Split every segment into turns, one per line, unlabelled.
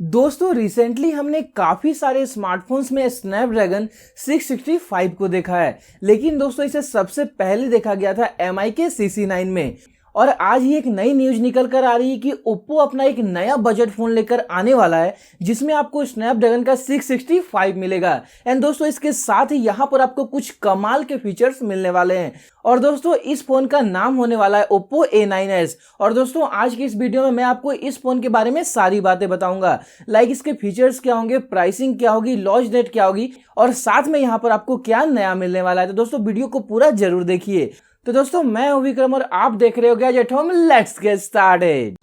दोस्तों रिसेंटली हमने काफी सारे स्मार्टफोन्स में स्नैपड्रैगन 665 को देखा है, लेकिन दोस्तों इसे सबसे पहले देखा गया था MI के CC9 में। और आज ही एक नई न्यूज निकल कर आ रही है कि ओप्पो अपना एक नया बजट फोन लेकर आने वाला है जिसमें आपको स्नैपड्रैगन का 665 मिलेगा। एंड दोस्तों इसके साथ ही यहाँ पर आपको कुछ कमाल के फीचर्स मिलने वाले हैं। और दोस्तों इस फोन का नाम होने वाला है ओप्पो A9s। और दोस्तों आज की इस वीडियो में मैं आपको इस फोन के बारे में सारी बातें बताऊंगा, लाइक इसके फीचर्स क्या होंगे, प्राइसिंग क्या होगी, लॉन्च डेट क्या होगी और साथ में यहाँ पर आपको क्या नया मिलने वाला है। तो दोस्तों वीडियो को पूरा जरूर देखिए। तो दोस्तों मैं हूं विक्रम और आप देख रहे हो gadget home. Let's get started.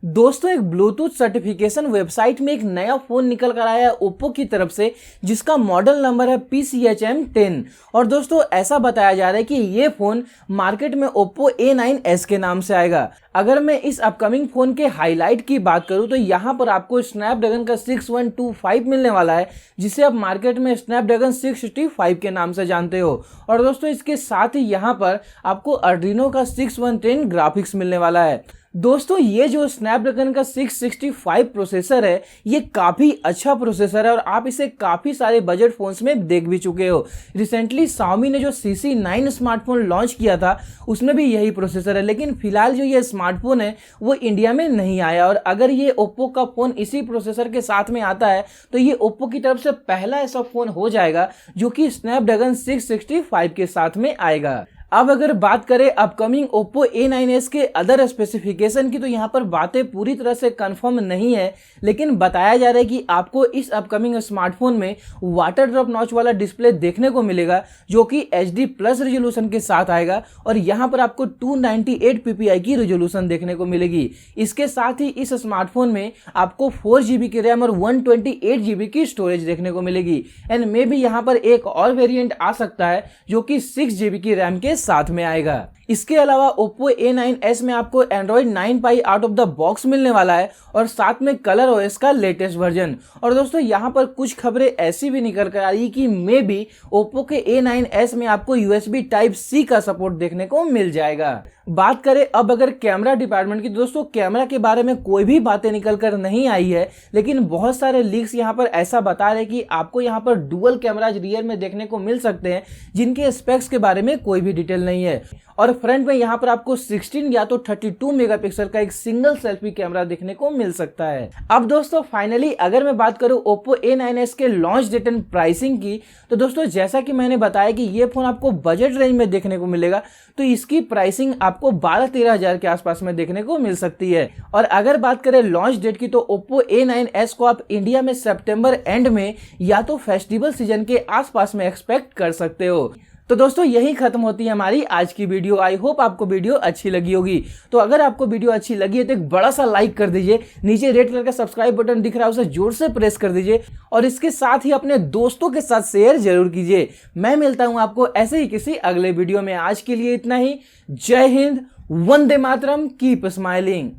दोस्तों एक ब्लूटूथ सर्टिफिकेशन वेबसाइट में एक नया फोन निकल कर आया है ओप्पो की तरफ से जिसका मॉडल नंबर है PCHM10। और दोस्तों ऐसा बताया जा रहा है कि ये फोन मार्केट में ओप्पो A9s के नाम से आएगा। अगर मैं इस अपकमिंग फोन के हाईलाइट की बात करूं तो यहाँ पर आपको स्नैपड्रैगन का 6125 मिलने वाला है जिसे आप मार्केट में स्नैपड्रैगन 665 के नाम से जानते हो। और दोस्तों इसके साथ ही यहाँ पर आपको आर्डिनो का 6110 ग्राफिक्स मिलने वाला है। दोस्तों ये जो स्नैपड्रैगन का 665 प्रोसेसर है ये काफी अच्छा प्रोसेसर है और आप इसे काफी सारे बजट फोन्स में देख भी चुके हो। रिसेंटली Xiaomi ने जो CC9 स्मार्टफोन लॉन्च किया था उसमें भी यही प्रोसेसर है, लेकिन फिलहाल जो ये स्मार्टफोन है वो इंडिया में नहीं आया। और अगर ये ओप्पो का फोन इसी प्रोसेसर के साथ में आता है तो ये ओप्पो की तरफ से पहला ऐसा फोन हो जाएगा जो कि स्नैपड्रैगन 665 के साथ में आएगा। अब अगर बात करें अपकमिंग ओप्पो A9s के अदर स्पेसिफिकेशन की तो यहाँ पर बातें पूरी तरह से कंफर्म नहीं है, लेकिन बताया जा रहा है कि आपको इस अपकमिंग स्मार्टफोन में वाटर ड्रॉप नॉच वाला डिस्प्ले देखने को मिलेगा जो कि HD+ रेजोल्यूशन के साथ आएगा और यहाँ पर आपको 298 ppi की रेजोल्यूशन देखने को मिलेगी। इसके साथ ही इस स्मार्टफोन में आपको 4GB की रैम और 128GB की स्टोरेज देखने को मिलेगी। एंड मे भी यहाँ पर एक और वेरिएंट आ सकता है जो कि 6GB की रैम के साथ में आएगा। इसके अलावा ओप्पो A9s में आपको Android 9 Pie out of the box मिलने वाला है और साथ में कलर OS का लेटेस्ट वर्जन। और दोस्तों यहाँ पर कुछ खबरें ऐसी भी निकल कर आ रही कि मे बी ओप्पो के A9s में आपको USB Type-C का सपोर्ट देखने को मिल जाएगा। बात करें अब अगर कैमरा डिपार्टमेंट की, दोस्तों कैमरा के बारे में कोई भी बातें निकल कर नहीं आई है, लेकिन बहुत सारे लीक्स यहाँ पर ऐसा बता रहे कि आपको यहाँ पर डुअल कैमराज रियर में देखने को मिल सकते हैं जिनके स्पेक्स के बारे में कोई भी डिटेल नहीं है। और फ्रंट में यहाँ पर आपको 16 या तो 32 मेगापिक्सल का एक सिंगल सेल्फी कैमरा देखने को मिल सकता है। अब दोस्तों फाइनली अगर मैं बात करूँ ओप्पो A9s के लॉन्च डेट एंड प्राइसिंग की तो दोस्तों जैसा कि मैंने बताया कि ये फोन आपको बजट रेंज में देखने को मिलेगा तो इसकी प्राइसिंग आपको 12-13 हजार के आसपास में देखने को मिल सकती है। और अगर बात करें लॉन्च डेट की तो ओप्पो A9s को आप इंडिया में सितंबर एंड में या तो फेस्टिवल सीजन के आसपास में एक्सपेक्ट कर सकते हो। तो दोस्तों यही खत्म होती है हमारी आज की वीडियो। आई होप आपको वीडियो अच्छी लगी होगी। तो अगर आपको वीडियो अच्छी लगी है तो एक बड़ा सा लाइक कर दीजिए, नीचे रेड कलर का सब्सक्राइब बटन दिख रहा है उसे जोर से प्रेस कर दीजिए और इसके साथ ही अपने दोस्तों के साथ शेयर जरूर कीजिए। मैं मिलता हूं आपको ऐसे ही किसी अगले वीडियो में। आज के लिए इतना ही। जय हिंद, वंदे मातरम, कीप स्माइलिंग।